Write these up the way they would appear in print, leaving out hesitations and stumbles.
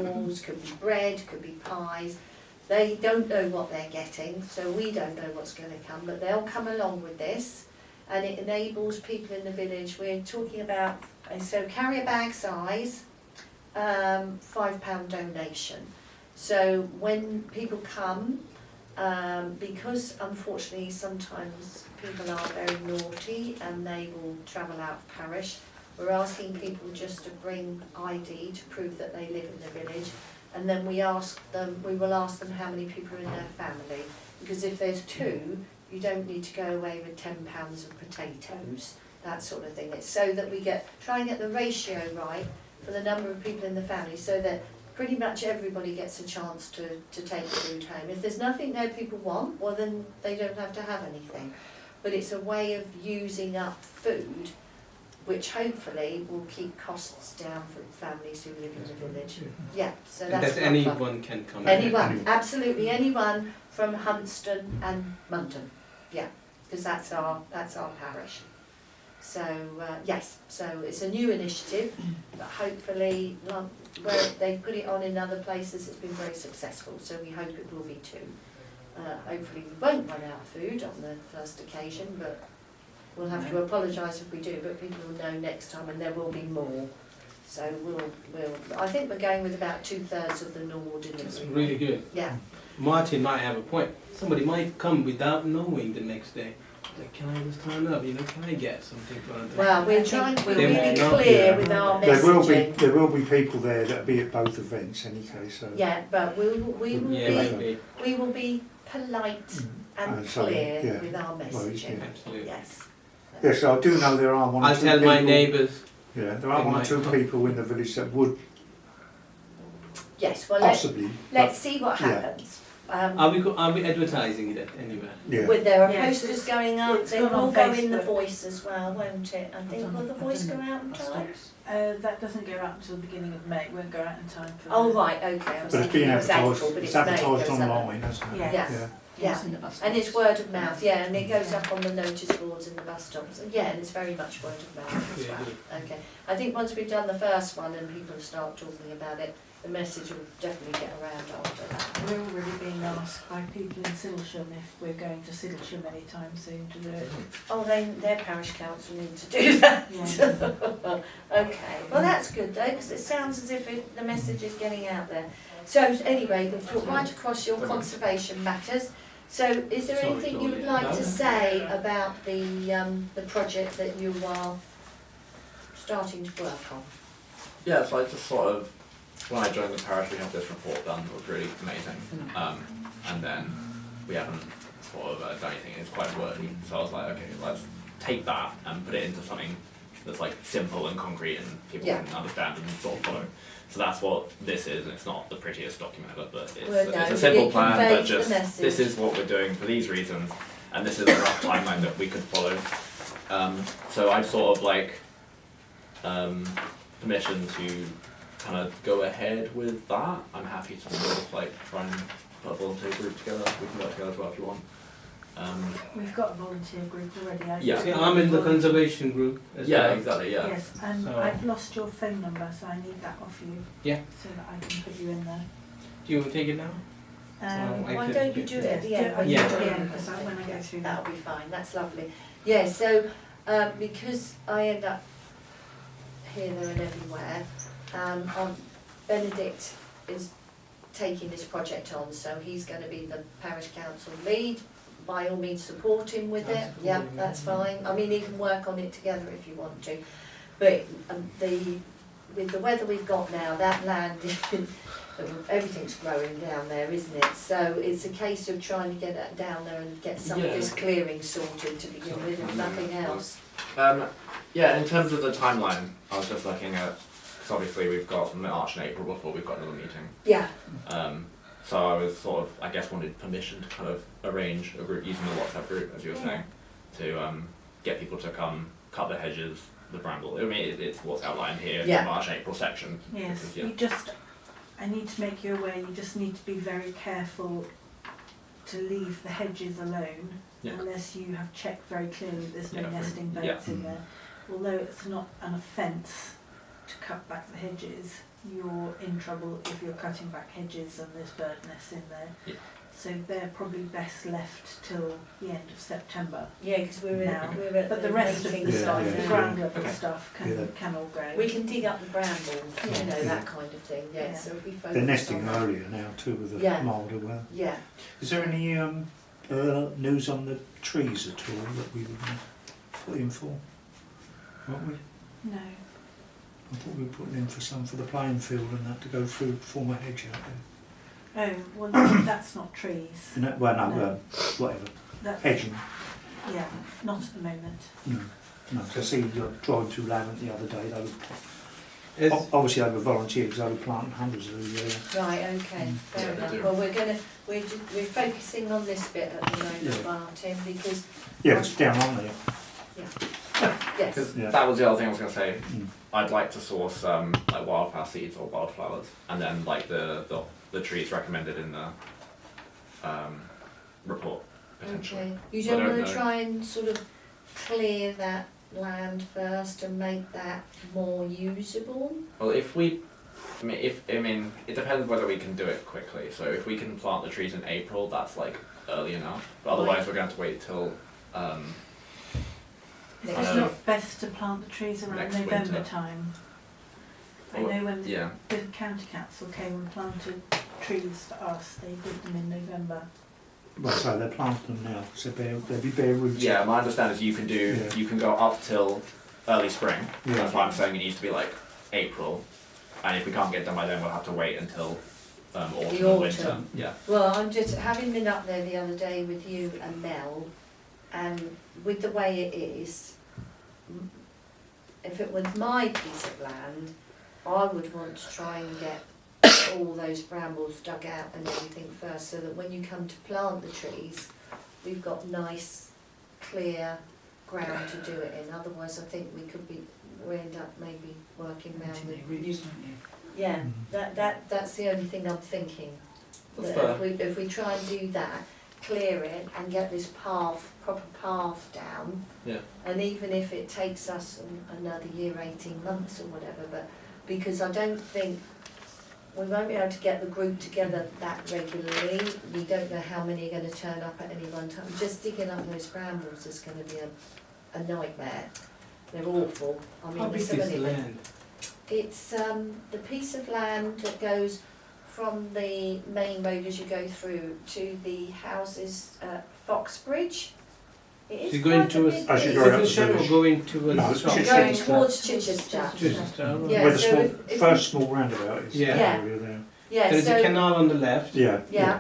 balls, could be bread, could be pies. They don't know what they're getting, so we don't know what's going to come, but they'll come along with this, and it enables people in the village. We're talking about, so carrier bag size, £5 donation. So when people come, because unfortunately sometimes people are very naughty and they will travel out of parish, we're asking people just to bring ID to prove that they live in the village, and then we will ask them how many people are in their family, because if there's 2, you don't need to go away with 10 pounds of potatoes, that sort of thing. It's so that we try and get the ratio right for the number of people in the family, so that pretty much everybody gets a chance to take food home. If there's nothing there people want, well then they don't have to have anything. But it's a way of using up food, which hopefully will keep costs down for families who live in the village. Yeah, so that's anyone can come. Anyone, absolutely anyone from Hunston and Munden. Yeah, because that's our parish. So yes, so it's a new initiative, but hopefully, where they put it on in other places, it's been very successful. So we hope it will be too. Hopefully we won't run out of food on the first occasion, but we'll have to apologise if we do. But people will know next time, and there will be more. So we'll. I think we're going with about 2/3 of the normal delivery. That's really good. Yeah. Martin might have a point. Somebody might come without knowing the next day. Like, can I just turn up? Can I get something for the day? Well, we're trying to be They really might not, clear with our messaging. There will be people there that'll be at both events anyway. So Yeah, but we will be polite and so, clear with our messaging. Absolutely. Yes. yes, I do know there are one or I'll two tell people. my neighbours. Yeah, there are one or two people in the village that would Yes. Well, possibly. let's see what happens. Are we advertising it anywhere? Yeah. There are Yes, posters going up. it's They gone will on go in the Facebook. Voice as well, won't it? I think will the Voice go out in time? That doesn't go out until the beginning of May. It won't go out in time for. Oh right, okay. I was But it's thinking being it was April, advertised. but It's May, advertised goes up. online, hasn't it? Yeah. Yeah, and it's word of mouth, yeah, and it goes up on the notice boards in the bus stops. Yeah, and it's very much word of mouth as well. Okay, I think once we've done the first one and people start talking about it, the message will definitely get around after that. We're already being asked by people in Cllr if we're going to Cllr anytime soon to do it. Oh, their parish council need to do that. Yeah. Okay, well that's good though, because it sounds as if the message is getting out there. So anyway, we've talked right across your conservation matters. So is there anything you would like to say about the project that you are starting to work on? Yeah, so I just sort of, when I joined the parish, we had this report done that was really amazing, and then we haven't sort of done anything. It's quite wordy, so I was like, okay, let's take that and put it into something that's like simple and concrete and people can understand and sort of follow. So that's what this is. It's not the prettiest document ever, but it's a simple plan. But just this is what we're doing for these reasons, and this is a rough timeline that we could follow. So I'd sort of like permission to kind of go ahead with that. I'm happy to sort of like try and put a volunteer group together. We can work together as well if you want. We've got a volunteer group already. Yeah. See, I'm in the conservation group as well. Yeah, exactly. Yeah. Yes, and So- I've lost your phone number, so I need that off you. Yeah. So that I can put you in there. Do you want to take it now? Why don't you do it at the end? I'll do Yeah. it at the end, because when I go through that. That'll be fine, that's lovely. Yeah, so because I end up here, there and everywhere, Benedict is taking this project on, so he's going to be the parish council lead. By all means support him with it, yeah, that's fine. I mean, you can work on it together if you want to. But with the weather we've got now, that land, everything's growing down there, isn't it? So it's a case of trying to get that down there and get some of this clearing sorted to begin with, if nothing else. Yeah, in terms of the timeline, I was just looking at, because obviously we've got March and April before we've got another meeting. Yeah. So I was sort of, I guess, wanted permission to kind of arrange a group using the WhatsApp group, as you were saying, to get people to come cut the hedges, the bramble. I mean, it's what's outlined here, the March and April section. Yes, Because, I need to make you aware, you just need to be very careful to leave the hedges alone, unless you have checked very clearly there's no nesting birds in there. Although it's not an offence to cut back the hedges, you're in trouble if you're cutting back hedges and there's bird nests in there. Yeah. So they're probably best left till the end of September. Yeah, because we're Now, at But the rest of the meeting stuff, yeah, the yeah. ground level Okay. stuff, Yeah. can all go. We can dig up the brambles, you know, Yeah. that kind of thing, yeah, Yeah. so if we focus They're nesting on that. earlier now too with the Yeah. milder weather. Yeah, Is there any news on the trees at all that we would put in for? Weren't we? No. I thought we were putting in for some for the playing field and that to go through, form a hedge out there. Oh, well, that's not trees. No, well, no, No. whatever. That's, Hedging. yeah, not at the moment. No. No, 'cause I see you driving through Lavant the other day. They were, It's, obviously they were volunteers because they were planting hundreds of the right, okay, fair Yeah, they enough. do. Well, we're focusing on this bit at the moment, Yeah. Martin, because, yeah, it's down on there. yes, Because Yeah. that was the other thing I was going to say. Mm. I'd like to source like wildflower seeds or wildflowers, and then like the trees recommended in the report potentially. okay. You I don't don't wanna know. try and sort of clear that land first and make that more usable? Well, if we, I mean, it depends whether we can do it quickly. So if we can plant the trees in April, that's like early enough. But otherwise, Right. we're going to have to wait till. Is I it know. not best to plant the trees around Next November winter. time? I Or- know when Yeah. the county council came and planted trees for us, they did them in November. Well, so they're planting them now, so they'll be bare rooted. Yeah, my understanding is you can do Yeah. you can go up till early spring. Yeah. That's why I'm saying it needs to be like April, and if we can't get it done by then, we'll have to wait until autumn The and winter. autumn. Yeah. Well, I'm just, having been up there the other day with you and Mel, and with the way it is, if it was my piece of land, I would want to try and get all those brambles dug out and everything first, so that when you come to plant the trees, we've got nice, clear ground to do it in. Otherwise, I think we end up maybe working around the. Yeah, that's the only thing I'm thinking. That's That fair. if we try and do that, clear it and get this proper path down, Yeah. and even if it takes us another year, 18 months or whatever, but because I don't think we won't be able to get the group together that regularly. We don't know how many are going to turn up at any one time. Just digging up those brambles is going to be a nightmare. They're awful. I mean, how big there's so is many the of them. land? It's the piece of land that goes from the main road as you go through to the houses at Foxbridge. It is So you're going quite a towards big As you piece. go up the Chichester or village. going towards No, the shop? Chichester. Going towards Chichester. Chichester, all right. Yeah, Where the so small, if first small roundabout is, Yeah. that area there. Yeah, There is a so, canal on the left, Yeah. yeah,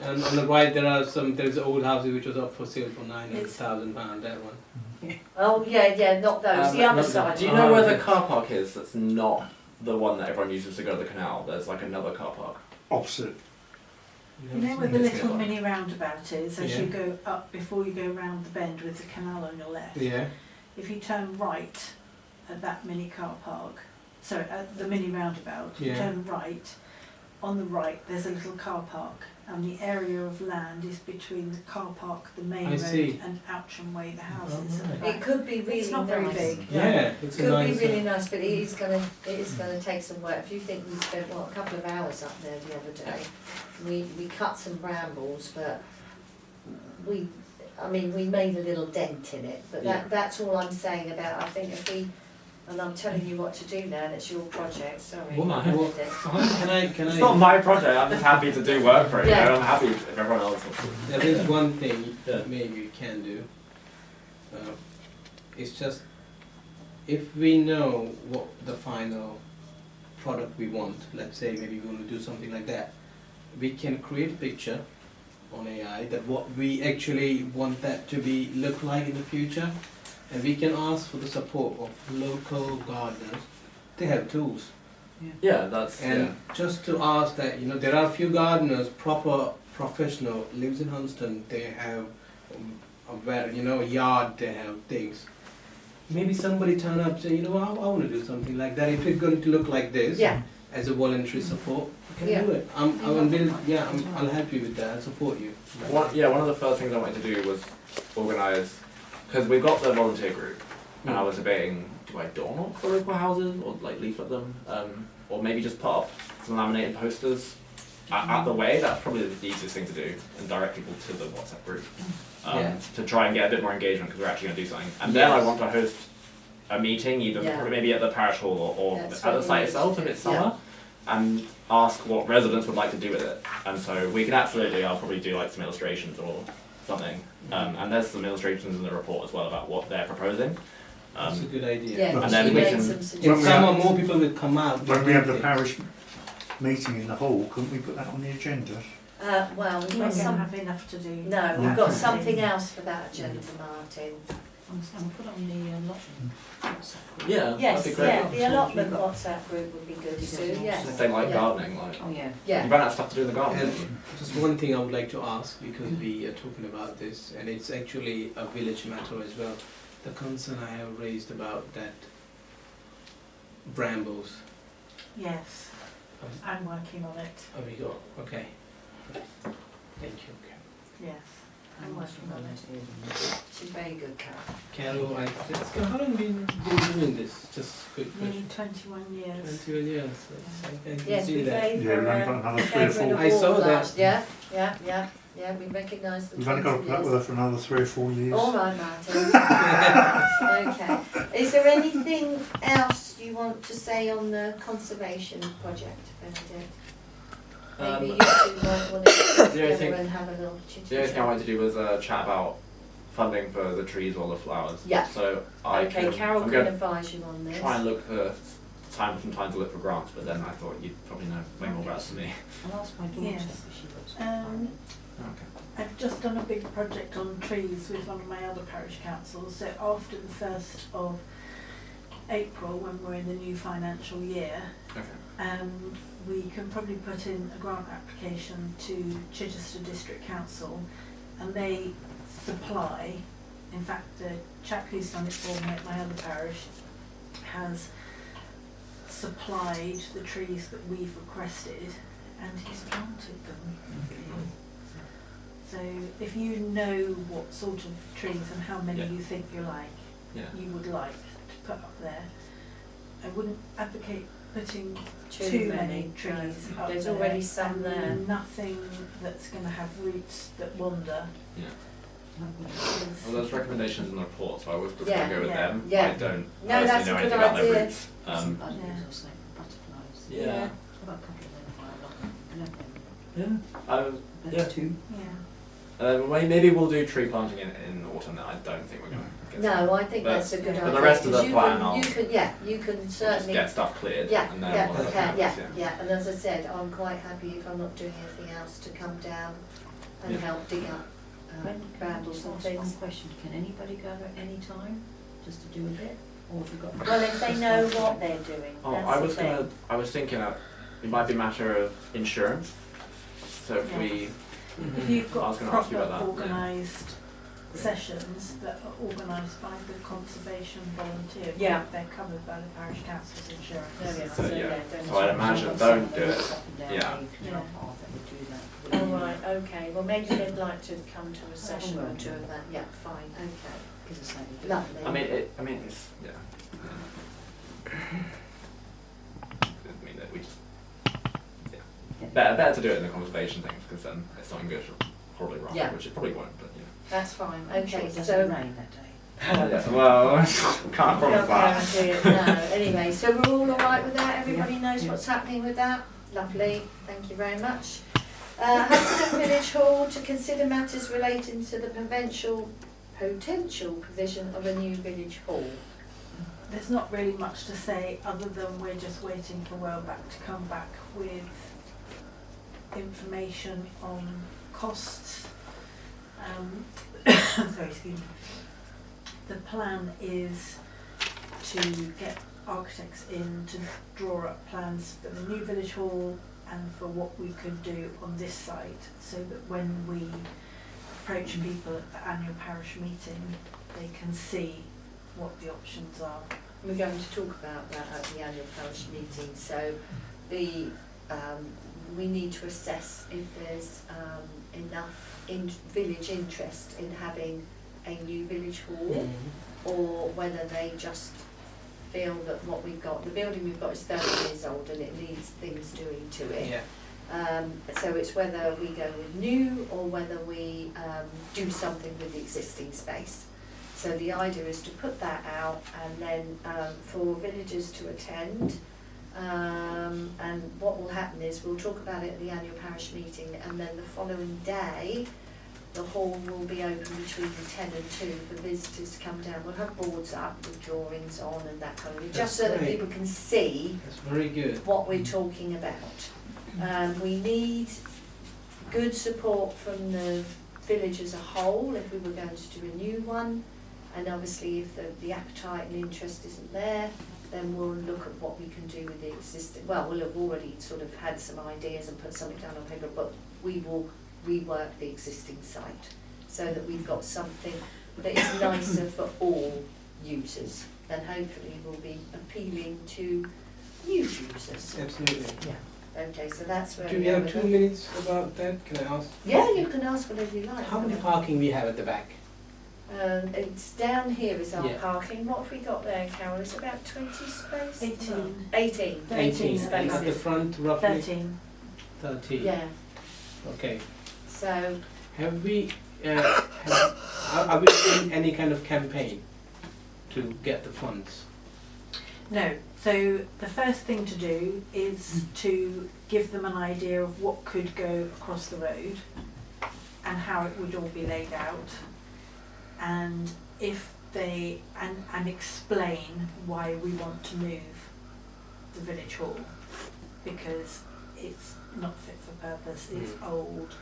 and on the right there's an old house which was up for sale for £900,000, that one. oh yeah, not those, the other side. Do you know where the car park is? That's not the one that everyone uses to go to the canal. There's like another car park. Opposite. You know where the Yes, little yeah. mini roundabout is, as Yeah. you go up before you go round the bend with the canal on your left? Yeah, If you turn right at that mini car park, sorry, at the mini roundabout, you Yeah. turn right, on the right there's a little car park, and the area of land is between the car park, the main I road, see. and Outram Way, the houses Oh, at the right. back. It could be really It's not very nice. big. yeah, it's a Could nice. be really nice, but it is gonna take some work. If you think we spent a couple of hours up there the other day, we cut some brambles, but we made a little dent in it. But Yeah. that's all I'm saying about. I think if we, and I'm telling you what to do now, and it's your project. Sorry, Well, I did it. Can It's I? not my project. I'm just happy to do work for it. Yeah. You know? I'm happy if everyone else wants to. There is one thing Yeah. maybe you can do. It's just if we know what the final product we want, let's say maybe we want to do something like that, we can create a picture on AI that what we actually want that to be look like in the future, and we can ask for the support of local gardeners. They have tools. Yeah, that's And just to ask that, there are a few gardeners, proper professional, lives in Hunston, they have a yard, they have things. Maybe somebody turn up and say, I want to do something like that. If it's going to look like this, Yeah, as a voluntary support, you can Yeah. do it. I'll help you with that, I'll support you. One of the first things I wanted to do was organise, because we've got the volunteer group, and I was debating, do I door knock for local houses or like leaflet them, or maybe just put up some laminated posters at the way. That's probably the easiest thing to do, and direct people to the WhatsApp group Yeah. to try and get a bit more engagement because we're actually going to do something. And then I want to host a meeting, either Yeah. probably maybe at the parish hall or That's at the what we site need itself to if do. it's summer, and ask what residents would like to do with it. And so we can absolutely, I'll probably do like some illustrations or something. And there's some illustrations in the report as well about what they're proposing. That's a good idea. Yeah, And then she we made can- some In suggestions. summer, more people will come out. When to we do have the things. parish meeting in the hall, couldn't we put that on the agenda? Well, we've We got don't some, have enough to do. no, we've got something else for that agenda, Martin. Understand, we'll put it on the allotment. WhatsApp group. Yeah, Yes, that'd be great. yeah, the allotment WhatsApp group would be good too, yes. If they like Yeah. gardening, like Oh, yeah. Yeah. you run out of stuff to do in the garden. And just one thing I would like to ask, because we are talking about this, and it's actually a village matter as well. The concern I have raised about that brambles. Yes, I'm working on it, Oh, we go. Okay. Thank you. yes, I'm working on it. She's very good, Carol. Carol, how long have you been doing this? Just quick Nearly question. 21 years. 21 years. I can Yes, see we that. gave Yeah, her, we've only got another 3 or gave her 4. an I saw award that. last- Yeah, we recognise the We've only got to 20 put up with years. her for another 3 or 4 years. All right, Martin. Okay. Is there anything else you want to say on the conservation project, Benedict? Maybe you two might want to get only together thing- and have a little chit The only thing I wanted to do was chat about funding for the trees or the flowers. Yeah. So I Okay, can, Carol I'm can going advise you on this. to try and look for from time to look for grants, but then I thought you'd probably know way more about it than me. I'll ask my daughter Yes. if she looks at Um, Okay. I've just done a big project on trees with one of my other parish councils, so after the 1st of April, when we're in the new financial year, Okay. we can probably put in a grant application to Chichester District Council, and they supply, in fact the chap who's done it for me at my other parish has supplied the trees that we've requested, and he's planted them. So if you know what sort of trees and how many Yeah. you think you Yeah. would like to put up there, I wouldn't advocate putting Too too many, many trees no. up There's there, already some and there. nothing that's going to have roots that wander. Yeah. Because Well, there's recommendations in the report, so I would prefer Yeah. to go with Yeah. them. Yeah. I don't No, that's personally a know good anything about idea. their roots. some Yeah. buzzards or something, butterflies. Yeah. I've got a couple of them quite a lot. I love them. Yeah. There's Yeah. two. yeah. Maybe we'll do tree planting in autumn. That I don't think we're going to get. No, I think But- that's a good but idea. the rest of the 'cause you plan can- I'll- You can, yeah, you can We'll just certainly. get stuff cleared. Yeah, and then yeah, we'll have okay, plans, yeah, and as I said, I'm quite happy if I'm not doing anything else to come down and Yeah. help dig up brambles Just and ask things. one question, can anybody go at any time, just to do a bit, or have you got? Well, if they know what they're doing, Oh, that's the thing. I was thinking it might be a matter of insurance. So if we, If you've I got was gonna ask you proper about that, yeah. organised sessions that are organised by the conservation volunteer, Yeah. they're covered by the parish council's insurance. There we are. So, yeah. don't So I'd you? imagine I've got don't someone do that it. walks up and down Yeah. the Yeah. path that would do that. Oh, right, okay, well, maybe they'd like to come to a session or right. two of that, yeah, fine, okay, Because I say we do. lovely. I mean, it's yeah. I mean, that we just Yeah. better to do it in the conservation things because then if something goes horribly wrong, Yeah. which it probably won't, but That's fine, I'm sure okay, it doesn't so. rain that day. yeah. Well, can't promise Not that. guarantee it, no, anyway, so we're all alright with that, everybody knows Yeah. what's happening with that, lovely, thank you very much. Hunston Village Hall to consider matters relating to the potential provision of a new village hall. There's not really much to say other than we're just waiting for Whaleback to come back with information on costs. Sorry, excuse me. The plan is to get architects in to draw up plans for the new village hall and for what we could do on this site, so that when we approach people at the annual parish meeting, they can see what the options are. We're going to talk about that at the annual parish meeting, so the, we need to assess if there's enough village interest in having a new village hall, or whether they just feel that what we've got, the building we've got is 30 years old and it needs things doing to it. Yeah. So it's whether we go with new or whether we do something with the existing space. So the idea is to put that out and then for villagers to attend. And what will happen is we'll talk about it at the annual parish meeting, and then the following day the hall will be open between 10 and 2 for visitors to come down. We'll have boards up with drawings on and that kind of thing, just so that people can see That's very good. what we're talking about. We need good support from the village as a whole if we were going to do a new one, and obviously if the appetite and interest isn't there, then we'll look at what we can do with the existing. Well, we'll have already sort of had some ideas and put something down on paper, but we will rework the existing site so that we've got something that is nicer for all users and hopefully will be appealing to new users. Absolutely. Yeah. Okay, so that's where Do we have 2 minutes about that? Can I ask? Yeah, you can ask whatever you like. How many parking we have at the back? It's down here is our Yeah. parking. What have we got there, Carol? It's about 20 spaces? 18. 18. 18 And at the spaces. front, roughly 13. 13. Yeah, Okay. so Have we, are we doing any kind of campaign to get the funds? No, so the first thing to do is to give them an idea of what could go across the road and how it would all be laid out, and if they and explain why we want to move the village hall, because it's not fit for purpose, it's old,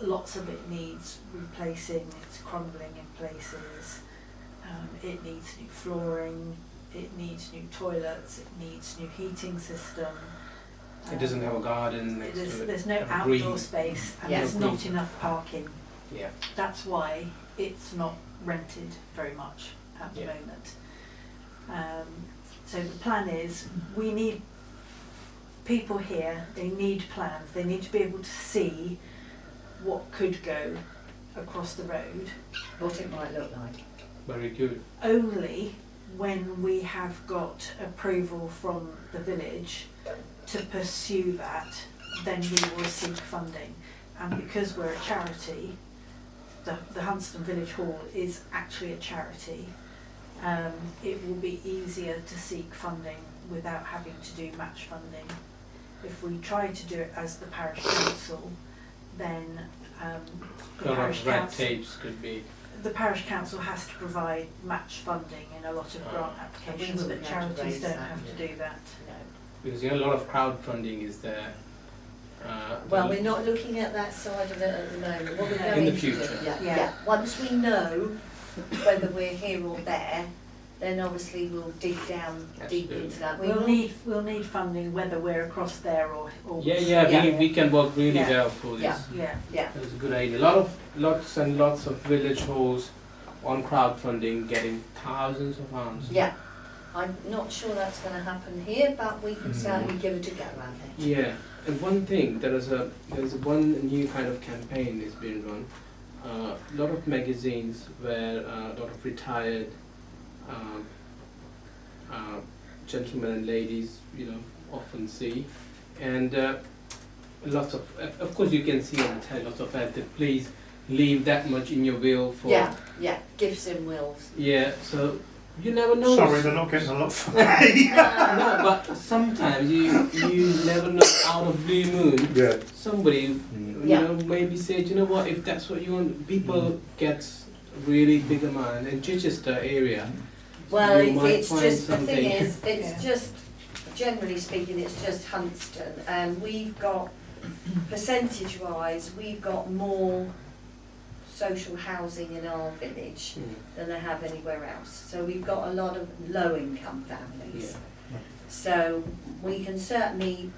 lots of it needs replacing, it's crumbling in places, it needs new flooring, it needs new toilets, it needs new heating system. It doesn't have a garden next to it. There's no have a outdoor green. space and Yeah. there's No not green. enough parking. Yeah. That's why it's not rented very much at the Yeah. moment. So the plan is, we need people here, they need plans, they need to be able to see what could go across the road, what it might look like. Very good. only when we have got approval from the village to pursue that, then we will seek funding. And because we're a charity, the Hunston Village Hall is actually a charity, it will be easier to seek funding without having to do match funding. If we try to do it as the parish council, then A the lot parish of red council, tapes could be. the parish council has to provide match funding in a lot of grant applications, but charities don't have to do that. No. Because a lot of crowdfunding is there. Well, we're not looking at that side of it at the moment. What we're No. going In the to future. do, yeah. Yeah. Once we know whether we're here or there, then obviously we'll dig down deep Absolutely. into that. We'll need funding whether we're across there or. Yeah, we can work really Yeah. well for this. Yeah. Yeah. Yeah. That's a good idea. Lots and lots of village halls on crowdfunding getting thousands of pounds. Yeah. I'm not sure that's going to happen here, but we can certainly give it a go, aren't it? Yeah, and one thing, there's one new kind of campaign that's been run. A lot of magazines where a lot of retired gentlemen and ladies, often see, and lots of course you can see on the telly lots of ads that please leave that much in your will for. Yeah, gifts and wills. Yeah, so you never know. Sorry, they're not getting a lot from me. No, but sometimes you never know, out of blue moon, Yeah. somebody Yeah. maybe said, you know what, if that's what you want, people get really big amount in Chichester area. Well, You might it's find just, the something. thing is, Yeah. it's just, generally speaking, it's just Hunston, and we've got, percentage-wise, we've got more social housing in our village than they have anywhere else. So we've got a lot of low-income families. Yeah. So we can certainly,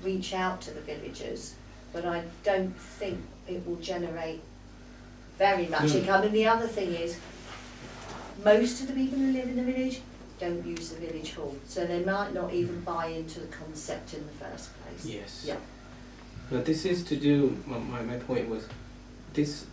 reach out to the villagers, but I don't think it will generate very much No. income. And the other thing is, most of the people who live in the village don't use the village hall, so they might not even buy into the concept in the first place. Yes. Yeah. But this is to do, my point was, this